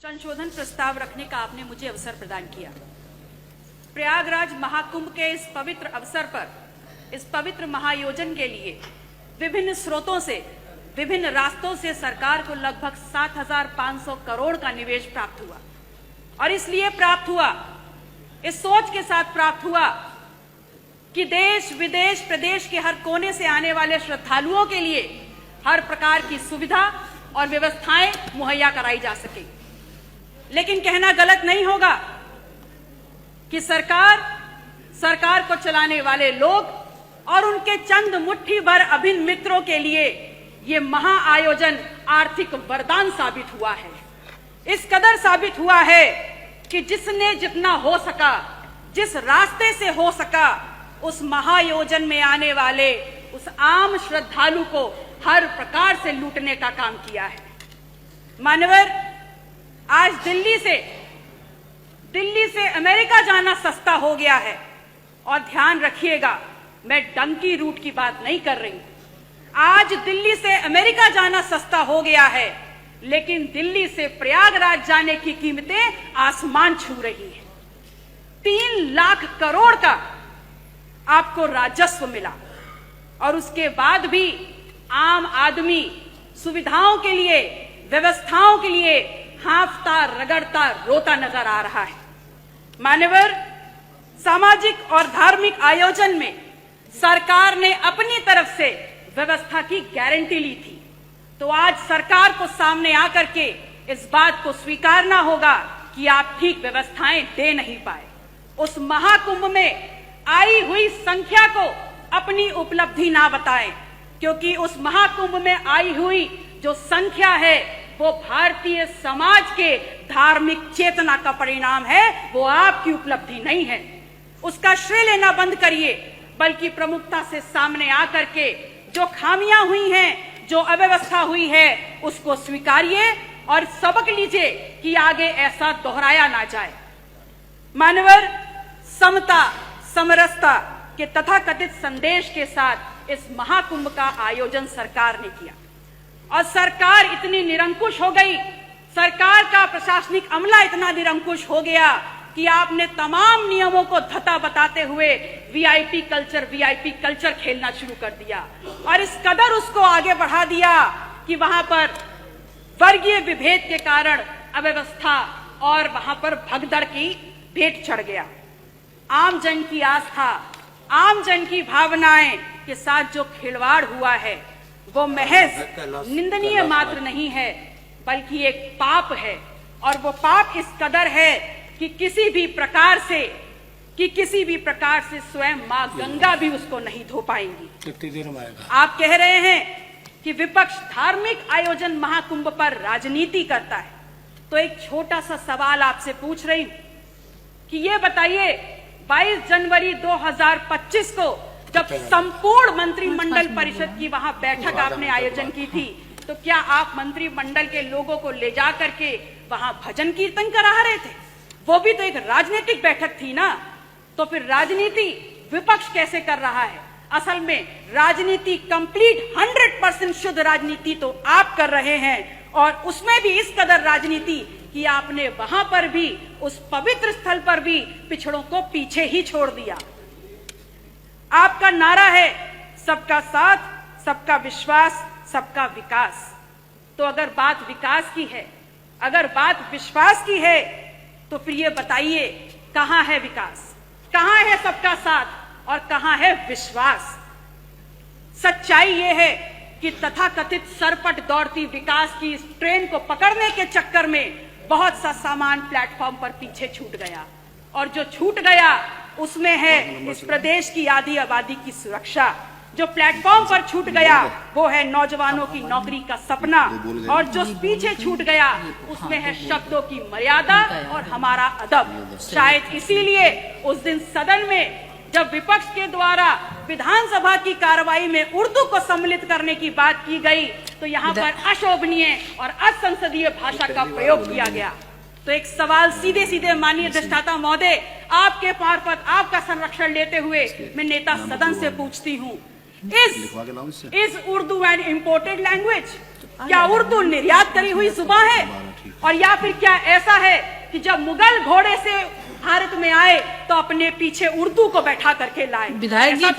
संशोधन प्रस्ताव रखने का आपने मुझे अवसर प्रदान किया। प्रयागराज महाकुंभ के इस पवित्र अवसर पर, इस पवित्र महाआयोजन के लिए विभिन्न स्रोतों से, विभिन्न रास्तों से सरकार को लगभग 7,500 करोड़ का निवेश प्राप्त हुआ। और इसलिए प्राप्त हुआ, इस सोच के साथ प्राप्त हुआ कि देश विदेश प्रदेश के हर कोने से आने वाले श्रद्धालुओं के लिए हर प्रकार की सुविधा और व्यवस्थाएं मुहैया कराई जा सके। लेकिन कहना गलत नहीं होगा कि सरकार को चलाने वाले लोग और उनके चंद मुट्ठी भर अभिन्न मित्रों के लिए ये महाआयोजन आर्थिक वरदान साबित हुआ है। इस कदर साबित हुआ है कि जिसने जितना हो सका, जिस रास्ते से हो सका, उस महाआयोजन में आने वाले उस आम श्रद्धालु को हर प्रकार से लूटने का काम किया है। मान्यवर, आज दिल्ली से अमेरिका जाना सस्ता हो गया है। और ध्यान रखिएगा, मैं डंकी रूट की बात नहीं कर रही हूं। आज दिल्ली से अमेरिका जाना सस्ता हो गया है, लेकिन दिल्ली से प्रयागराज जाने की कीमतें आसमान छू रही हैं। 3 लाख करोड़ का आपको राजस्व मिला और उसके बाद भी आम आदमी सुविधाओं के लिए, व्यवस्थाओं के लिए हांफता, रगड़ता, रोता नजर आ रहा है। मान्यवर, सामाजिक और धार्मिक आयोजन में सरकार ने अपनी तरफ से व्यवस्था की गारंटी ली थी, तो आज सरकार को सामने आकर के इस बात को स्वीकारना होगा कि आप ठीक व्यवस्थाएं दे नहीं पाए। उस महाकुंभ में आई हुई संख्या को अपनी उपलब्धि ना बताएं, क्योंकि उस महाकुंभ में आई हुई जो संख्या है वो भारतीय समाज के धार्मिक चेतना का परिणाम है, वो आपकी उपलब्धि नहीं है। उसका श्रेय लेना बंद करिए, बल्कि प्रमुखता से सामने आकर के जो खामियां हुई हैं, जो अव्यवस्था हुई है, उसको स्वीकारिए और सबक लीजिए कि आगे ऐसा दोहराया ना जाए। मानवर, समता, समरसता के तथाकथित संदेश के साथ इस महाकुंभ का आयोजन सरकार ने किया। और सरकार इतनी निरंकुश हो गई, सरकार का प्रशासनिक अमला इतना निरंकुश हो गया कि आपने तमाम नियमों को धता बताते हुए वीआईपी कल्चर खेलना शुरू कर दिया। और इस कदर उसको आगे बढ़ा दिया कि वहां पर वर्गीय विभेद के कारण अव्यवस्था और वहां पर भगदड़ की भेंट चढ़ गया। आम जन की आस्था, आम जन की भावनाएं के साथ जो खिलवाड़ हुआ है वो महज निंदनीय मात्र नहीं है, बल्कि एक पाप है। और वो पाप इस कदर है कि किसी भी प्रकार से स्वयं मां गंगा भी उसको नहीं धो पाएंगी। कितनी देर में आएगा? आप कह रहे हैं कि विपक्ष धार्मिक आयोजन महाकुंभ पर राजनीति करता है, तो एक छोटा सा सवाल आपसे पूछ रही हूं कि ये बताइए, 22 जनवरी 2025 को जब संपूर्ण मंत्रिमंडल परिषद की वहां बैठक आपने आयोजन की थी, तो क्या आप मंत्रिमंडल के लोगों को ले जा करके वहां भजन कीर्तन करा रहे थे? वो भी तो एक राजनीतिक बैठक थी ना। तो फिर राजनीति विपक्ष कैसे कर रहा है? असल में राजनीति कंप्लीट 100% शुद्ध राजनीति तो आप कर रहे हैं, और उसमें भी इस कदर राजनीति कि आपने वहां पर भी, उस पवित्र स्थल पर भी पिछड़ों को पीछे ही छोड़ दिया। आपका नारा है सबका साथ, सबका विश्वास, सबका विकास। तो अगर बात विकास की है, अगर बात विश्वास की है, तो फिर ये बताइए कहां है विकास, कहां है सबका साथ और कहां है विश्वास? सच्चाई ये है कि तथाकथित सरपट दौड़ती विकास की इस ट्रेन को पकड़ने के चक्कर में बहुत सा सामान प्लेटफॉर्म पर पीछे छूट गया, और जो छूट गया उसमें है इस प्रदेश की आधी आबादी की सुरक्षा। जो प्लेटफॉर्म पर छूट गया वो है नौजवानों की नौकरी का सपना, और जो पीछे छूट गया उसमें है शब्दों की मर्यादा और हमारा अदब। शायद इसीलिए उस दिन सदन में जब विपक्ष के द्वारा विधानसभा की कार्रवाई में उर्दू को सम्मिलित करने की बात की गई, तो यहाँ पर अशोभनीय और असंसदीय भाषा का प्रयोग किया गया। तो एक सवाल सीधे सीधे माननीय अधिष्ठाता महोदय, आपके पारपत्र, आपका संरक्षण लेते हुए मैं नेता सदन से पूछती हूँ, is Urdu an imported language? क्या उर्दू निर्यात करी हुई जुबान है? और या फिर क्या ऐसा है कि जब मुगल घोड़े से भारत में आए तो अपने पीछे उर्दू को बैठा करके लाए? विधायक जी, तो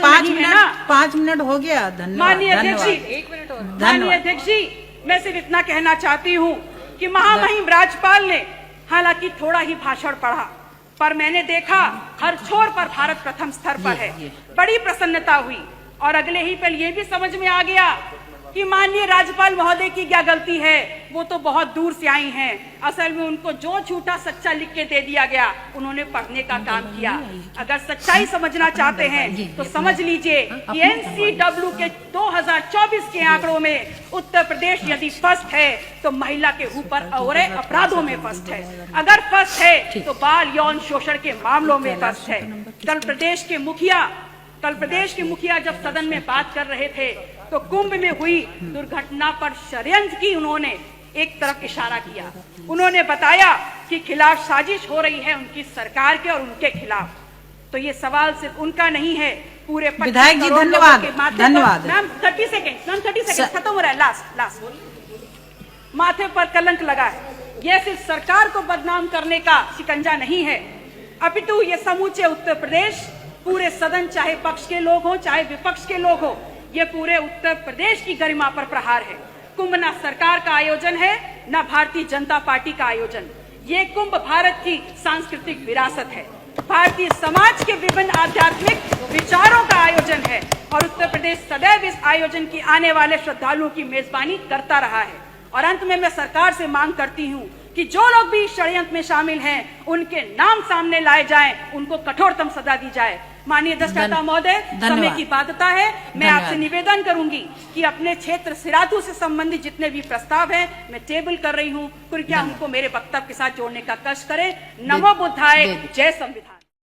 5 मिनट हो गया। धन्यवाद। माननीय अध्यक्ष जी, 1 मिनट और। माननीय अध्यक्ष जी, मैं सिर्फ इतना कहना चाहती हूँ कि महामहिम राज्यपाल ने हालांकि थोड़ा ही भाषण पढ़ा, पर मैंने देखा हर छोर पर भारत प्रथम स्तर पर है। बड़ी प्रसन्नता हुई और अगले ही पल ये भी समझ में आ गया कि माननीय राज्यपाल महोदय की क्या गलती है। वो तो बहुत दूर से आई हैं। असल में उनको जो झूठा सच्चा लिख के दे दिया गया, उन्होंने पढ़ने का काम किया। अगर सच्चाई समझना चाहते हैं तो समझ लीजिए कि NCW के 2024 के आंकड़ों में उत्तर प्रदेश यदि फर्स्ट है तो महिला के ऊपर और अपराधों में फर्स्ट है। अगर फर्स्ट है तो बाल यौन शोषण के मामलों में फर्स्ट है। कल प्रदेश के मुखिया जब सदन में बात कर रहे थे तो कुंभ में हुई दुर्घटना पर षड्यंत्र की उन्होंने एक तरफ इशारा किया। उन्होंने बताया कि खिलाफ साजिश हो रही है उनकी सरकार के और उनके खिलाफ। तो ये सवाल सिर्फ उनका नहीं है, पूरे विधायक जी धन्यवाद। मैम 30 सेकेंड खत्म हो रहा है। लास्ट माथे पर कलंक लगा है। यह सिर्फ सरकार को बदनाम करने का शिकंजा नहीं है, अपितु ये समूचे उत्तर प्रदेश, पूरे सदन, चाहे पक्ष के लोग हो चाहे विपक्ष के लोग हो, ये पूरे उत्तर प्रदेश की गरिमा पर प्रहार है। कुंभ न सरकार का आयोजन है न भारतीय जनता पार्टी का आयोजन। ये कुंभ भारत की सांस्कृतिक विरासत है, भारतीय समाज के विभिन्न आध्यात्मिक विचारों का आयोजन है और उत्तर प्रदेश सदैव इस आयोजन की आने वाले श्रद्धालुओं की मेजबानी करता रहा है। और अंत में मैं सरकार से मांग करती हूँ कि जो लोग भी षड्यंत्र में शामिल हैं उनके नाम सामने लाए जाएं, उनको कठोरतम सजा दी जाए। माननीय अध्यक्षता महोदय, समय की बाध्यता है, मैं आपसे निवेदन करूंगी कि अपने क्षेत्र सिराथू से संबंधित जितने भी प्रस्ताव हैं मैं टेबल कर रही हूं, कृपया उनको मेरे वक्तव्य के साथ जोड़ने का कष्ट करें। नमो बुद्धाय, जय संविधान।